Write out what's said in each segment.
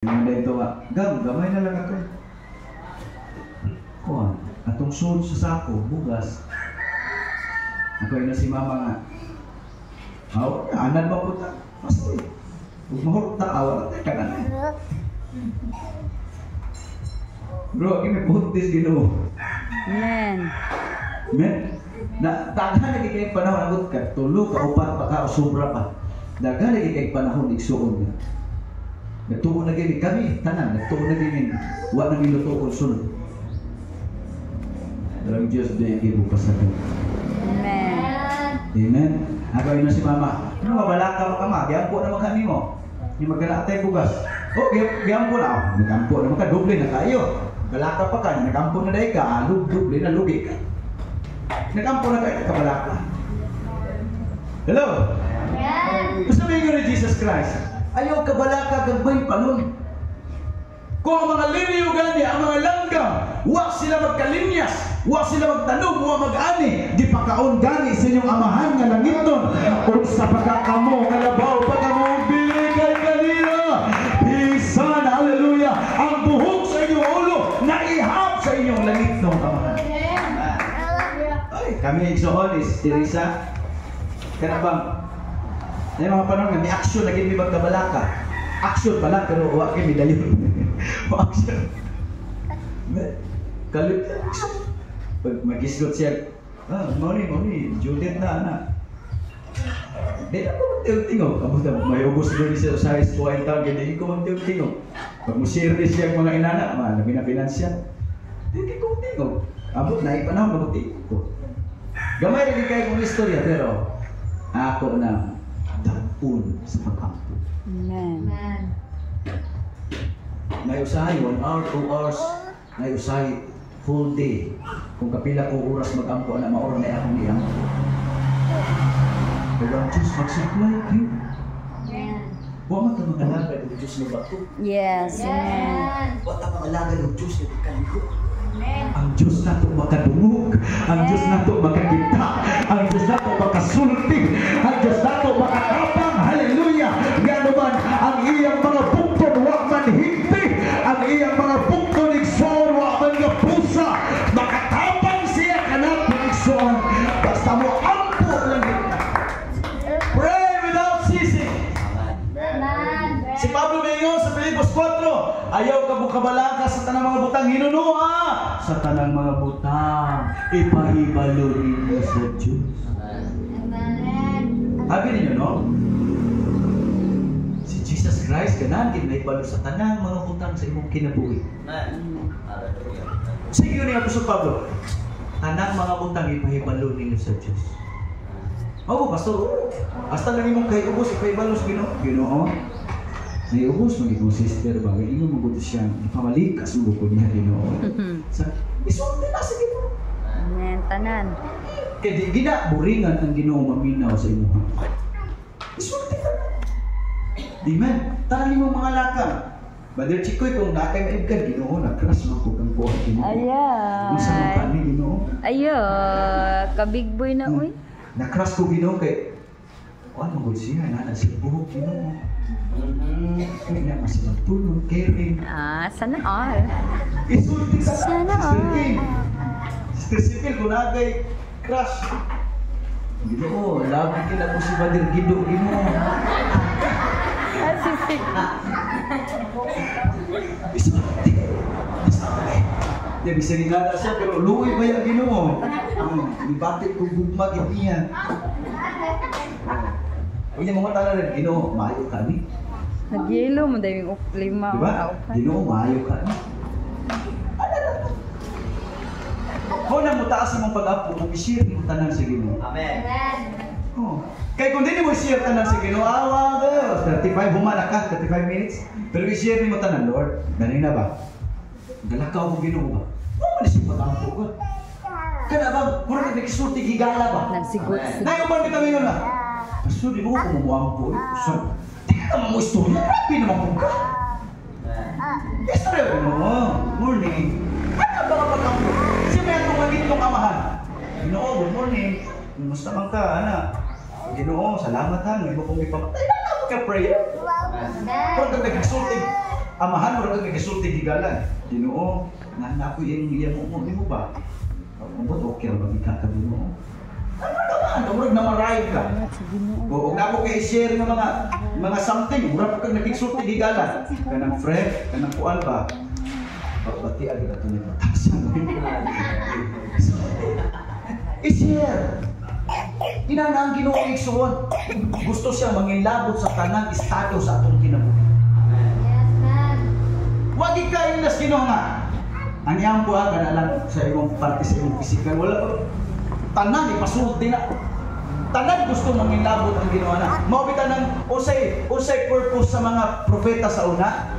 Hindi ito nga, gamay na lang ako. Kuha, atong sud sa sako, bugas. Ako na si mama nga. Anan mo po ta. Masoy. Huwag mahurot ta, awal tayo ka na. Bro, may buntis Ginoo. Amen. Amen. Na daghan lagi kay panahon agot ka, tulo ka upat pa ka o sobra pa. Daghan lagi kay panahon igsuon nga. Nagtuon na gini kami tanan, nagtuon na gini wa nang ilutuon sunod. Dalang Diyos din ibo pasagan. Amen. Amen. Ako na si mama. Ano mabalaka ka ma? Giampo na magkani mo. Ni magkanaatay bugas. Oh, giampo na. Nagampo na magka doble na kayo. Balaka pa ka, nagampo na dai ka, doble na lugi ka. Nagampo na kayo kabalaka. Hello. Amen. Gusto mo yung Jesus Christ? Ayaw kabalaka gagmay pa nun. Kung ang mga liniw gani, ang mga langgam, huwag sila magkalinyas, huwag sila magtanong, huwag mag-ani, di pakaon gani sa inyong amahan nga langiton. Kung sa pagkakamo, kalabaw, pagkamo, biligay kanina. Bisan, hallelujah, ang buhok sa inyong ulo, naihap sa inyong langitong amahan. Ay, kami igsoon is Teresa. Kaya bang, may mga panahon nga, may action na may magkabalaka. Action pala, pero huwag kayo may dayon. Action. Kalit action. Pag mag-isgot siya, mauni, Judith na, anak. Hindi na po magtiyo-tingo. May ubos doon siya sa size 2 taon, hindi ko magtiyo-tingo. Pag musiri siya ang mga inana, labi na finansya. Hindi ko magtiyo. Abot na, ipanahon na magtiyo ko. Gamay rin kayo kong istorya, pero ako na dapun sa pagkampo. Amen. Nayusahay 1 hour, 2 hours, nayusahay full day. Kung kapila ko oras mag-ampo na maura na akong niyang. Pero ang Diyos mag-supply kayo. Huwag man ka mag-alaga ng Diyos na bato. Yes, amen. Huwag ka mag-alaga ng Diyos na kaliko. Ang Diyos na ito makadungog. Ang Diyos na ito makakita. Ang Diyos na ito makasulti. Ang Diyos na ito makakapang. Hallelujah! Yan naman, ang iyang mga bukton huwag man hindi. Ang iyang mga bukton igsoon huwag man nga pusa. Makatapang siya kanap ng igsoon. Basta mo ampo lang kita. Pray without ceasing. Si Pablo Mayon sa Filipos 4, ayaw ka bukabalaka sa tanang mga butang hinunuha. Sa tanang mga butang, ipahibalo rin sa Diyos. Sabi ninyo, no? Si Jesus Christ, ganagin na ipalo sa tanang mga butang sa imong kinabuhi. Sige yun yung Apostol Pablo, tanang mga butang, ipahibalo rin sa Diyos. Oo, pastor, hasta lang imong kay ubos, ipahibalo sa Ginoo. Naiubos mo itong sister ba? Ino mo buto siyang ipamalikas mo ko niya Ginoo. Isulti na sa Ginoo. Amen. Tanan. Kaya di ginaburingan ang Ginoo maminaw sa imo. Isulti ka na. Amen. Tanang mo mga lakang. Brother Chikoy, kung nakay maibgan, Ginoo, nag-crush mo ko kang buhay Ginoo. Ayan. Kung saan ka ni Ginoo. Ayo, ka-big boy na, uy. Na-crush ko Ginoo kay ano mo siya, nana siya buhok Ginoo. Kaya nga masih magtulong, caring. Sana all. Isulti ka na, Sana Sister all. King. Sister Sipil, kung nagay crush. Ginoo, labi kila mo si Badir Gido, Ginoo. Sisig. Isulti. Dia bisa ginada siya, pero luwi ba yung Ginoo? Ibatik kong gugmagin niya. Huwag niya mga tala rin, Ginoo, maayo ka ni. Nag-yelo mo dahil yung lima. Diba? Ginoo, maayo ka ni. Kung na mo taas mong pag-apo, kung i-share mo tanan sa Ginoo. Amen. Oh. Kaya kung hindi mo i-share tanan sa Ginoo, 35 humana ka, 35 minutes. Pero i-share mo tanan, Lord. Ganun na ba? Galakaw mo Ginoo ba? Ano siya pag-apo ko? Kaya ba, mura ka nagkisulti gigala ba? Nagsigot. Nayuban kita ngayon na. Kaso di mo kumukuha po. Di ka naman mo istorya. Grabe naman po ka. Yes, sir. Morning. Ano ba kapag ako? Siya may atong magintong amahan. Ginoo, good morning. Kumusta man ka, anak? Ginoo, salamat ha. Hindi mo kong ipamatay. Kaya prayer. Kung nagkasulti. Amahan mo rin nagkasulti gigalan. Ginoo, na ako yung iya mo ba? Ang okay ra magika ka Ginoo. Ano murag na marayo ka. O na ako kay share ng mga something, murag kag nagkasulti gigalan. Kanang friend, kanang kuan ba? Pagpati agi ato ni patasan. I-share. Inanang Ginoo igsuon. Gusto siya mangilabot sa tanang estado sa atong kinabuhi. Wag ikain nas Ginoo nga. Ang iyang buhat na lang sa imong parte sa imong physical. Wala tanan ipasulti na. Tanan gusto mangilabot ang Ginoo na. Mao bitaw nang usay purpose sa mga propeta sa una.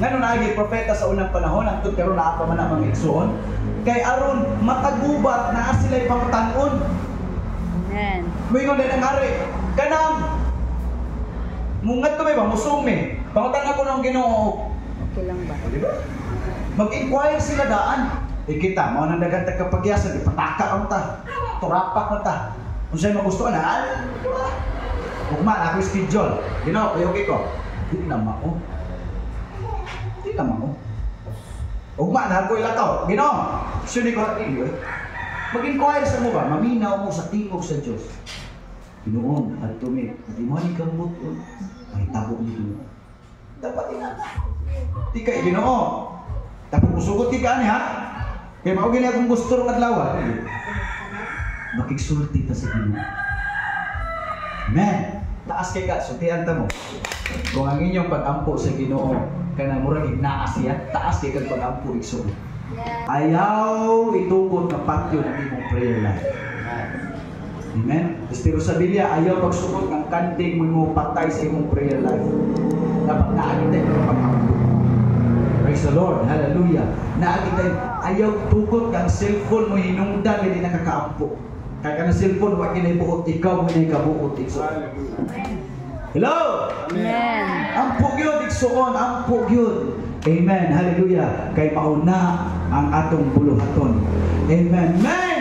Ngano naagi propeta sa unang panahon ang karon na pa man ang mga igsoon. Kay aron matagubat na sila'y pangutanon. Amen. Moingon din ang ari. Kanang mungat ko ba musumi. Pangutan ako ng Ginoo. Okay lang ba? Di ba? Mag-inquire sila daan. Kita, mao nang dagan tagkapagyasan, ipataka ang ta. Turapak na ta. Unsay magustuhan na? Ugma na ako schedule. Ginoo, okay ko. Di na mao. Di na mao. Ugma na ako ilakaw. Ginoo, suni ko rin yun. Mag-inquire sa mo ba? Maminaw mo sa tingog sa Diyos. Ginoo, adto mi, di mo ni kamot. Ay tabo ni Ginoo. Dapat inata. Di kay Ginoo. Dapat musugot ti ka ni ha. Kaya mao gani akong gusto ng adlaw. Makigsulti ta sa Ginoo. Amen. Taas kay ka, sutian ta mo. Kung ang inyong pag-ampo sa Ginoo kanang murag ignaas siya, taas kay kag pag-ampo igsoon. Ayaw itukod na patyo ng imong prayer life. Amen. Estero sa Biblia, ayaw pagsukot ng kanting mo patay sa imong prayer life. Dapat naagitay ng pag-ampo. Praise the Lord. Hallelujah. Naagitay, ayaw tukot ng cellphone mo hinungdan hindi nakakaampo. Kaya ka ng cellphone, wag ginaibuot, ikaw mo ginaibuot. Hello! Amen. Ampo yun, igsoon, ampo yun. Amen. Hallelujah. Kay mauna ang atong buluhaton. Amen. Amen.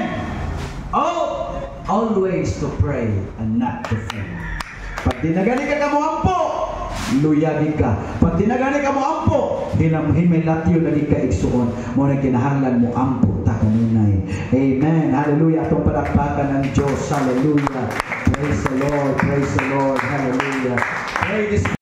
Oh, always to pray and not to fear. Pag dinagani ka mo ampo, luyagi ka. Pag dinagani ka mo ampo, himilatyo na di ka igsuon. Mo na kinahanglan mo ampo ta kanunay. Amen. Hallelujah. Atong palakpakan ng Diyos. Hallelujah. Praise the Lord. Praise the Lord. Hallelujah. Pray this